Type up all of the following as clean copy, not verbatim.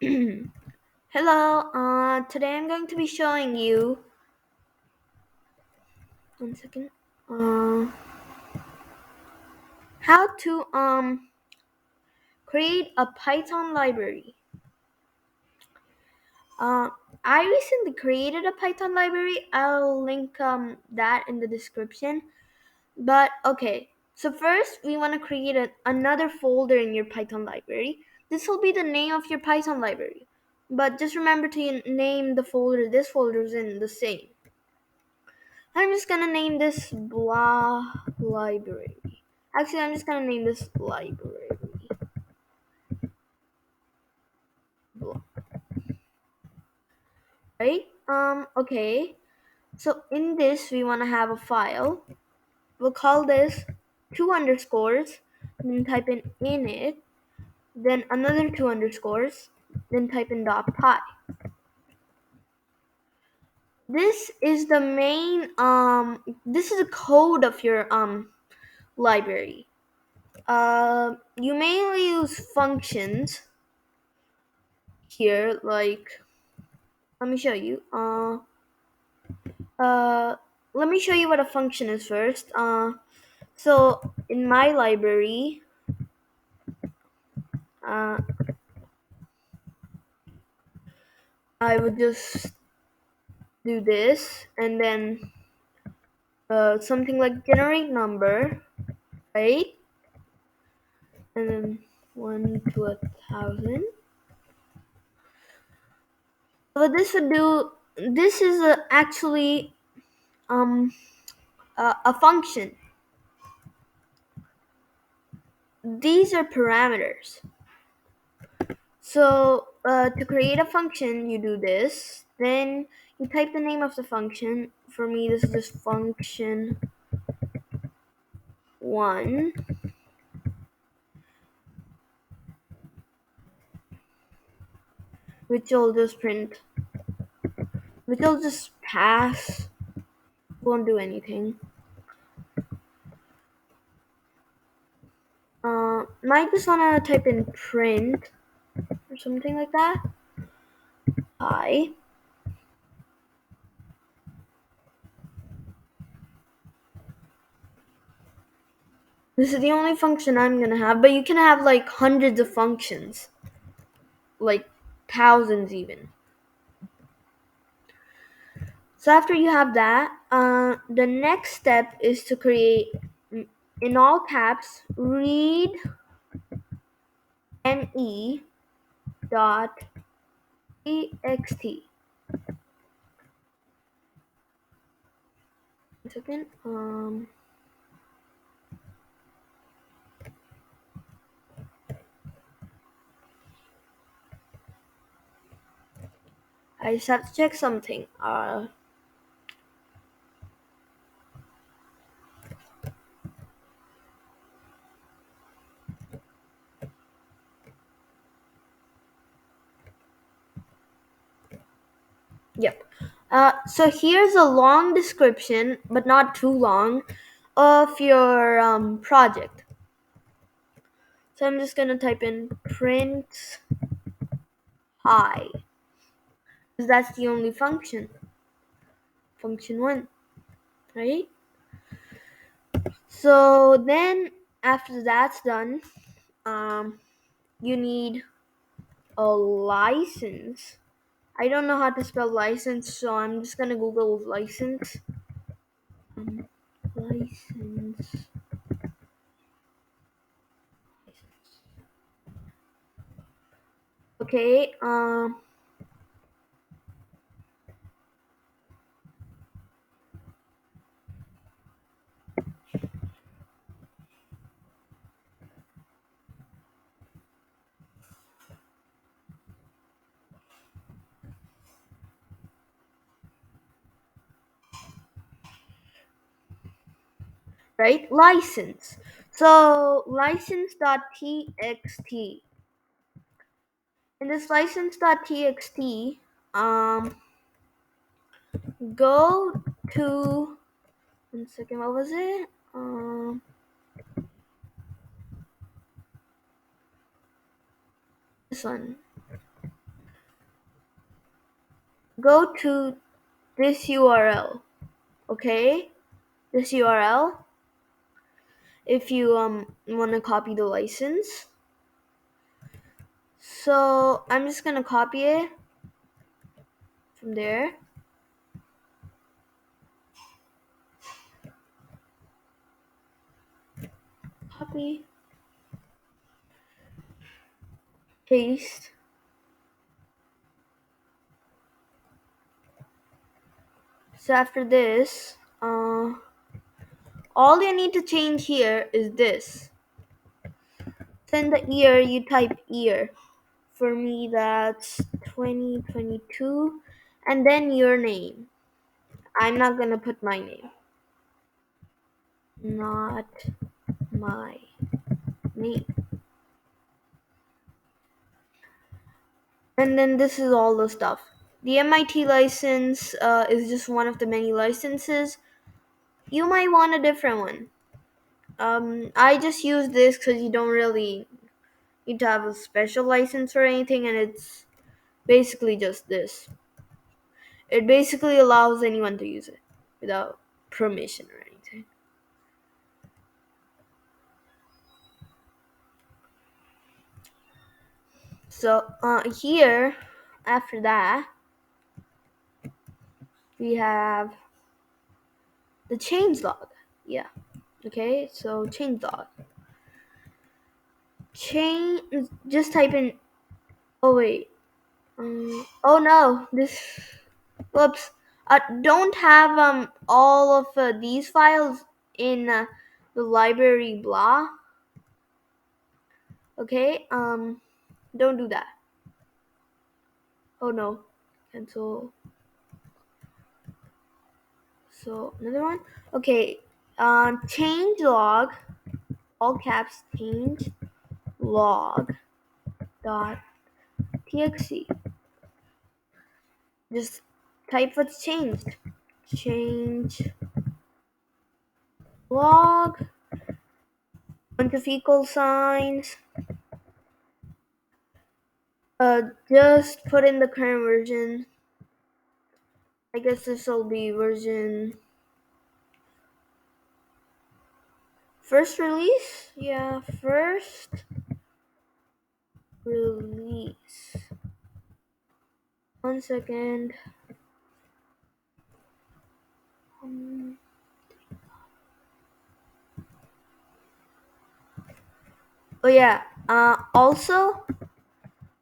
Hello, today I'm going to be showing you, one second, how to create a Python library. Uh, I recently created a Python library. I'll link that in the description. But okay, so first we want to create another folder in your Python library. This will be the name of your Python library. But just remember to name the folder this folder is in the same. I'm just gonna name this blah library. Actually, I'm just gonna name this library. Blah. Right? Okay. So in this, we wanna have a file. We'll call this two underscores. Then type in init. Then another two underscores. Then type in .py. This is the main. This is the code of your library. You mainly use functions here, like, let me show you. Uh, Let me show you what a function is first. So in my library, uh, I would just do this and then something like generate number, right? And then 1 to 1,000. What this would do, this is actually um a function. These are parameters. So to create a function, you do this. Then you type the name of the function. For me, this is just function one, which will just print, which will just pass. Won't do anything. Might just wanna type in print or something like that. I. This is the only function I'm gonna have, but you can have like hundreds of functions, like thousands even. So after you have that, the next step is to create, in all caps, README.txt. One second. I just have to check something. Yep. So here's a long description, but not too long, of your project. So I'm just gonna type in print hi, because that's the only function. Function one, right? So then after that's done, you need a license. I don't know how to spell license, so I'm just gonna Google license. License. Okay. Right? License. So license.txt. In this license.txt, go to, one second, what was it? This one. go to this URL, okay? This URL, if you want to copy the license. So I'm just gonna copy it from there. Copy, paste. So after this, all you need to change here is this. So in the year, you type year. For me, that's 2022, and then your name. I'm not gonna put my name. Not my name. And then this is all the stuff. The MIT license is just one of the many licenses. You might want a different one. I just use this because you don't really need to have a special license or anything, and it's basically just this. It basically allows anyone to use it without permission or anything. So here, after that, we have the change log. Yeah. Okay. So change log. Change. Just type in. Oh wait. Oh no. This. Whoops. Don't have all of these files in the library blah. Okay. Don't do that. Oh no. Cancel. So another one. Okay. Change log. All caps. Change log dot txt. Just type what's changed. Change log. Bunch of equal signs. Just put in the current version. I guess this will be version first release. Yeah, first release. 1 second. Oh yeah. Also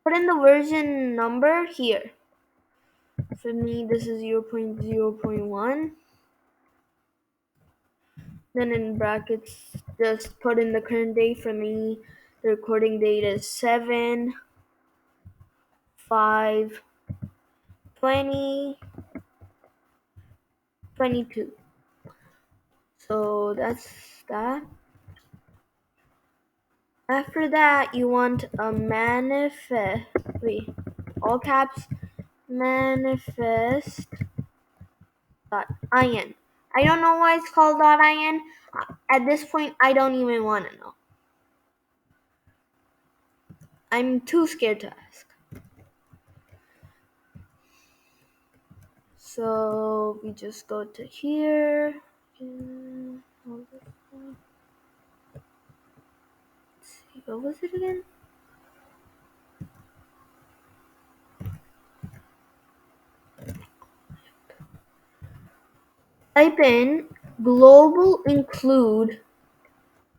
put in the version number here. For me, this is 0.0.1. Then in brackets, just put in the current date. For me, the recording date is 7/5/2022. So that's that. After that, you want a manifest. Wait, all caps manifest .in. I don't know why it's called .in. At this point, I don't even want to know. I'm too scared to ask. So we just go to here. Let's see, what was it again? Type in global include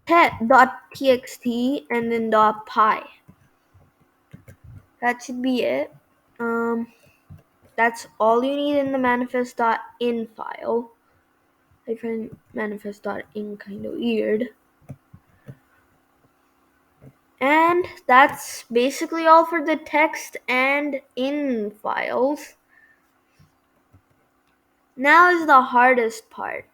.txt and then .py. That should be it. That's all you need in the manifest.in file. I find manifest.in kind of weird. And that's basically all for the text and in files. Now is the hardest part.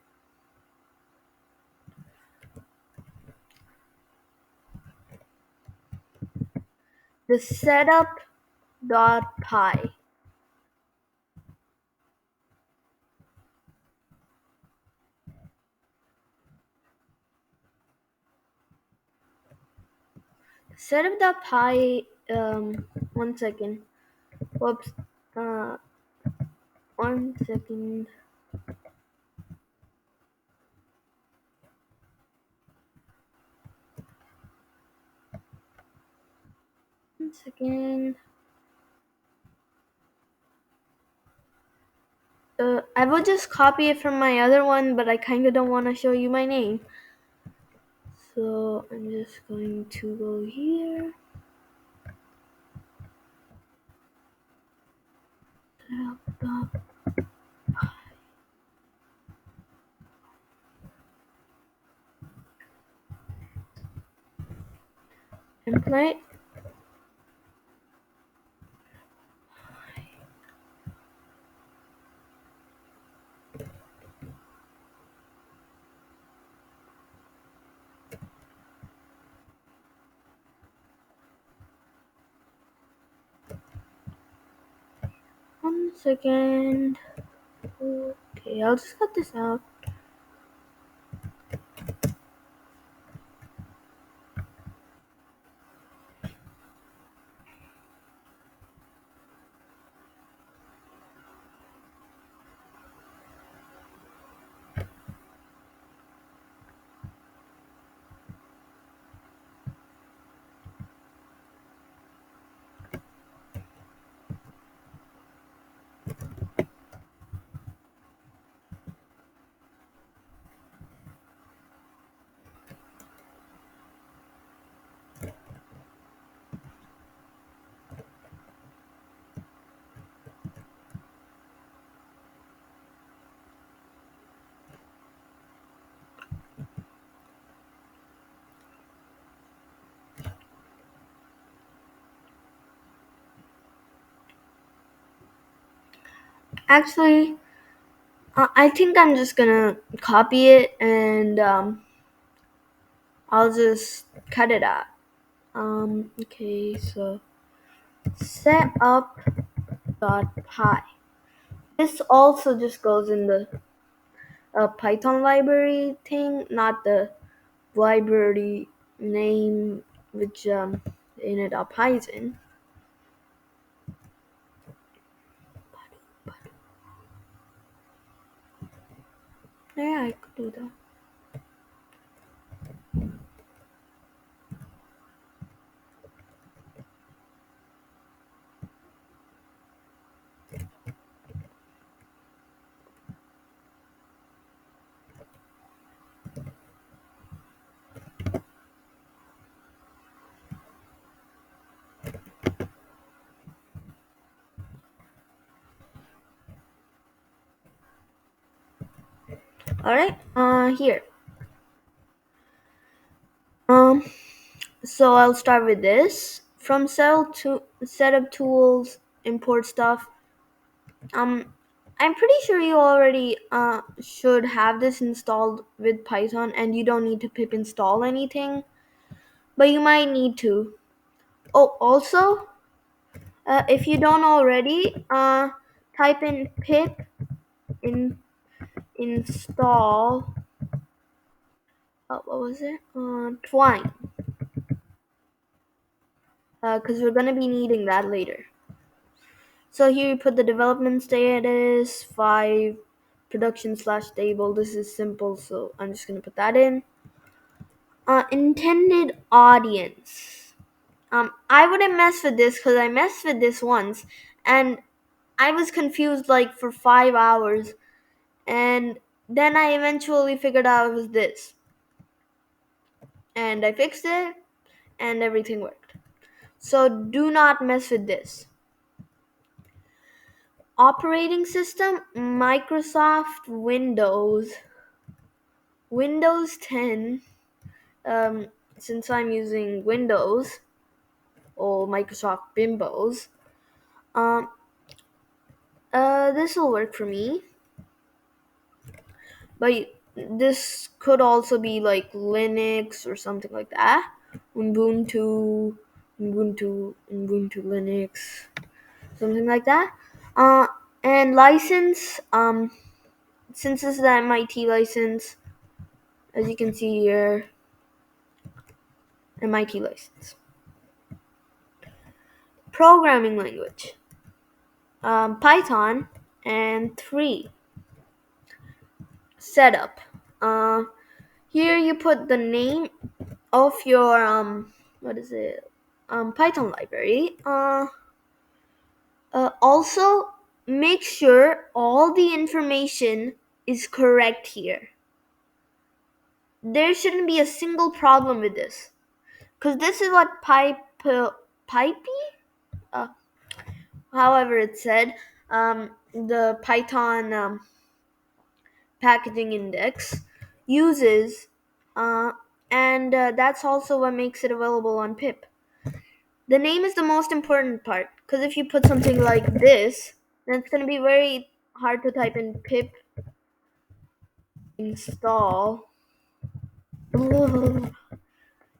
The setup.py. Setup.py, 1 second. Whoops. One second. One second. I will just copy it from my other one, but I kind of don't want to show you my name. So I'm just going to go here. Template. One second. Okay, I'll just cut this out. Actually, I think I'm just gonna copy it and I'll just cut it out. Okay, so setup.py. This also just goes in the Python library thing, not the library name which init.py is in. Yeah, I could do that. All right. Here. Um. So I'll start with this. From cell to setup tools, import stuff. Um, I'm pretty sure you already should have this installed with Python, and you don't need to pip install anything, but you might need to. Oh, also, if you don't already, type in pip in install. What was it? Twine, because we're gonna be needing that later. So here you put the development status 5 production slash stable. This is simple, so I'm just gonna put that in. Intended audience. I wouldn't mess with this because I messed with this once, and I was confused like for 5 hours, and then I eventually figured out it was this, and I fixed it, and everything worked. So do not mess with this. Operating system: Microsoft Windows 10. Um, since I'm using Windows or Microsoft Bimbos, um, this will work for me. But this could also be like Linux or something like that. Ubuntu, Ubuntu Linux, something like that. Uh, and license. Since this is the MIT license, as you can see here, MIT license. Programming language. Python. And 3, setup. Uh, Here you put the name of your what is it? Python library. Also, make sure all the information is correct here. There shouldn't be a single problem with this, because this is what pipey, uh, however it's said, the Python packaging index uses, uh, and that's also what makes it available on pip. The name is the most important part, because if you put something like this, then it's going to be very hard to type in pip install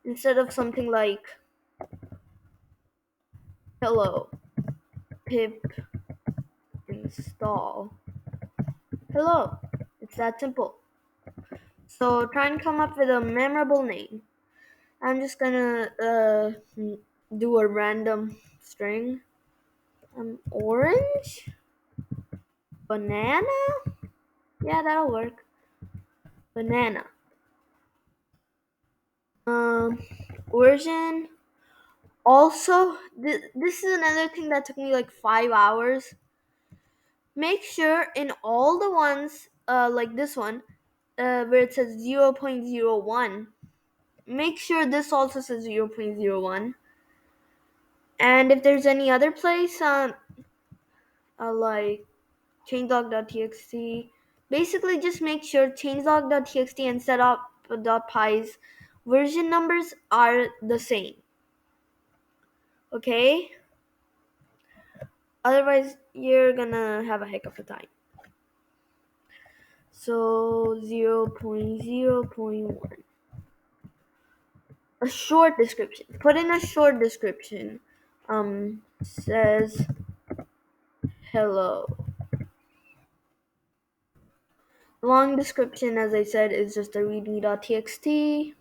instead of something like hello pip install hello. It's that simple. So try and come up with a memorable name. I'm just gonna do a random string. Orange, banana. Yeah, that'll work. Banana. Um, Version. Also, this is another thing that took me like 5 hours. Make sure in all the ones, like this one, where it says 0.01, make sure this also says 0.01. And if there's any other place, like changelog.txt, basically just make sure changelog.txt and setup.py's version numbers are the same. Okay? Otherwise, you're gonna have a heck of a time. So 0.0.1. A short description. Put in a short description. Says hello. Long description, as I said, is just the readme.txt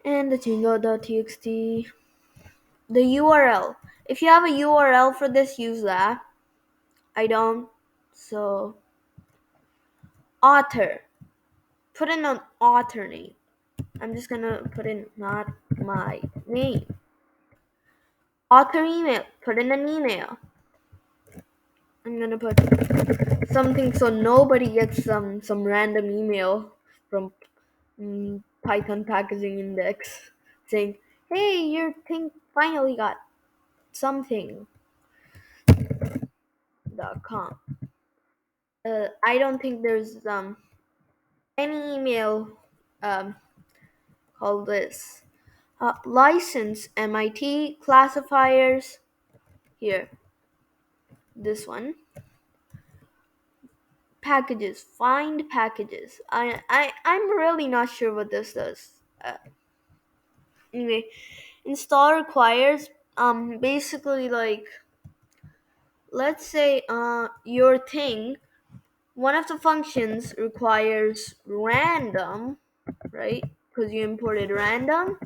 and the changelog.txt. The URL. If you have a URL for this, use that. I don't. So author. Put in an author name. I'm just gonna put in not my name. Author email. Put in an email. I'm gonna put something so nobody gets some random email from Python packaging index saying, "Hey, your thing finally got something." .com. I don't think there's any email um, called this. License MIT classifiers. Here, this one. Packages. Find packages. I'm really not sure what this does. Anyway, install requires basically like, let's say your thing, one of the functions requires random, right? Because you imported random.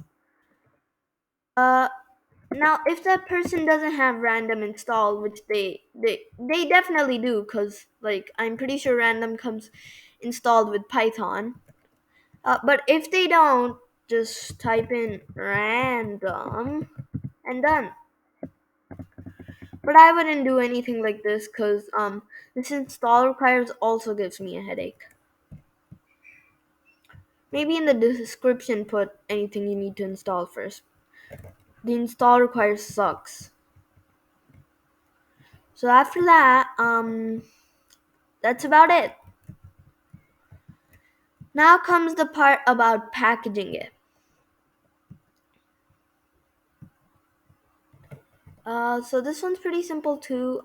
Uh, Now if that person doesn't have random installed, which they definitely do, because like I'm pretty sure random comes installed with Python. But if they don't, just type in random and done. But I wouldn't do anything like this, because this install requires also gives me a headache. Maybe in the description put anything you need to install first. The install requires sucks. So after that, that's about it. Now comes the part about packaging it. So this one's pretty simple too.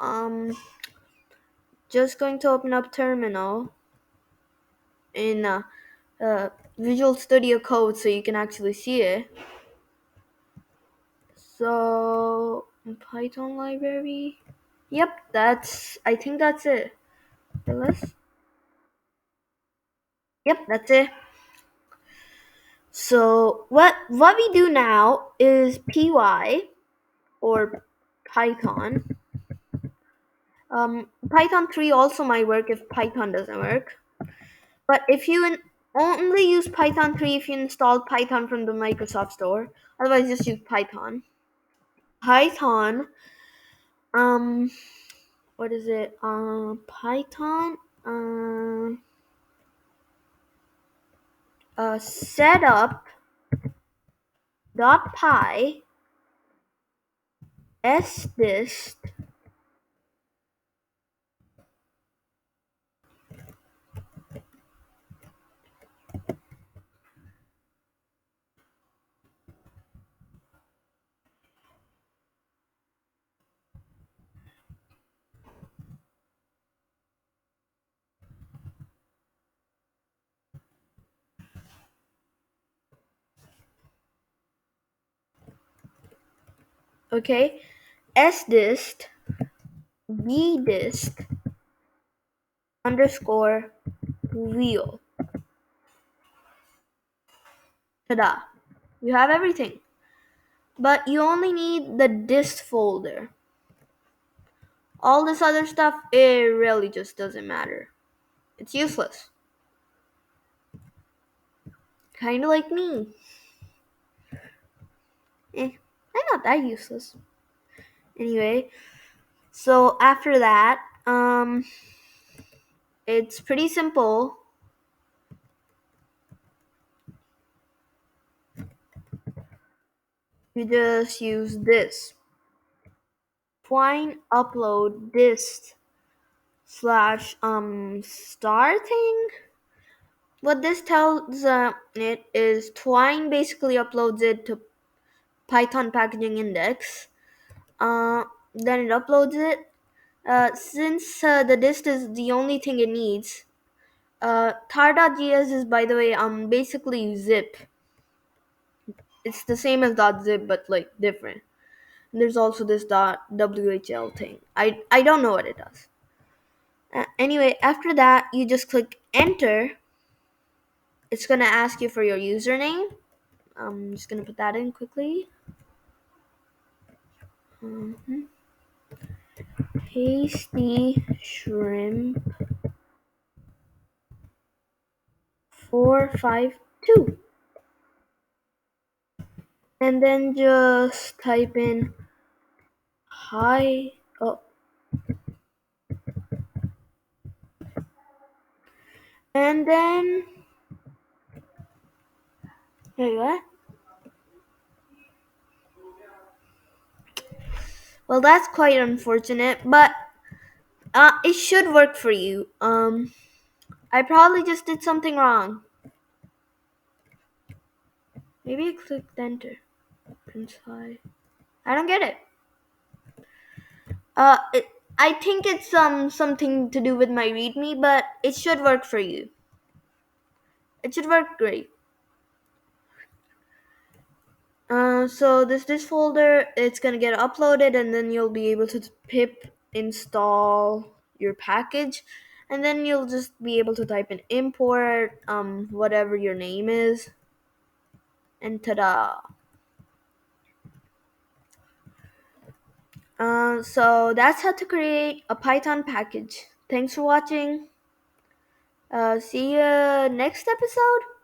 Just going to open up terminal in Visual Studio Code so you can actually see it. So Python library. Yep, I think that's it. Yep, that's it. So what we do now is py or Python Python 3 also might work if Python doesn't work. But if you only use Python 3 if you install Python from the Microsoft Store. Otherwise, just use Python. Python, um, what is it? Python, setup.py sdist. Okay, sdist bdist underscore real. Ta-da! You have everything. But you only need the dist folder. All this other stuff, it really just doesn't matter. It's useless. Kinda like me. I'm not that useless. Anyway, so after that, it's pretty simple. You just use this. Twine upload dist slash star thing. What this tells it is Twine basically uploads it to Python packaging index. Then it uploads it. Since the dist is the only thing it needs, tar.js is, by the way, basically zip. It's the same as .zip but like different. And there's also this .whl thing. I don't know what it does. Anyway, after that, you just click enter. It's gonna ask you for your username. I'm just gonna put that in quickly. Tasty shrimp 452. And then just type in hi. Oh. And then there you go. Well, that's quite unfortunate, but it should work for you. I probably just did something wrong. Maybe I clicked enter. Inside. I don't get it. It, I think it's something to do with my README, but it should work for you. It should work great. So this folder, it's gonna get uploaded, and then you'll be able to pip install your package, and then you'll just be able to type in import whatever your name is, and ta-da! So that's how to create a Python package. Thanks for watching. See you next episode.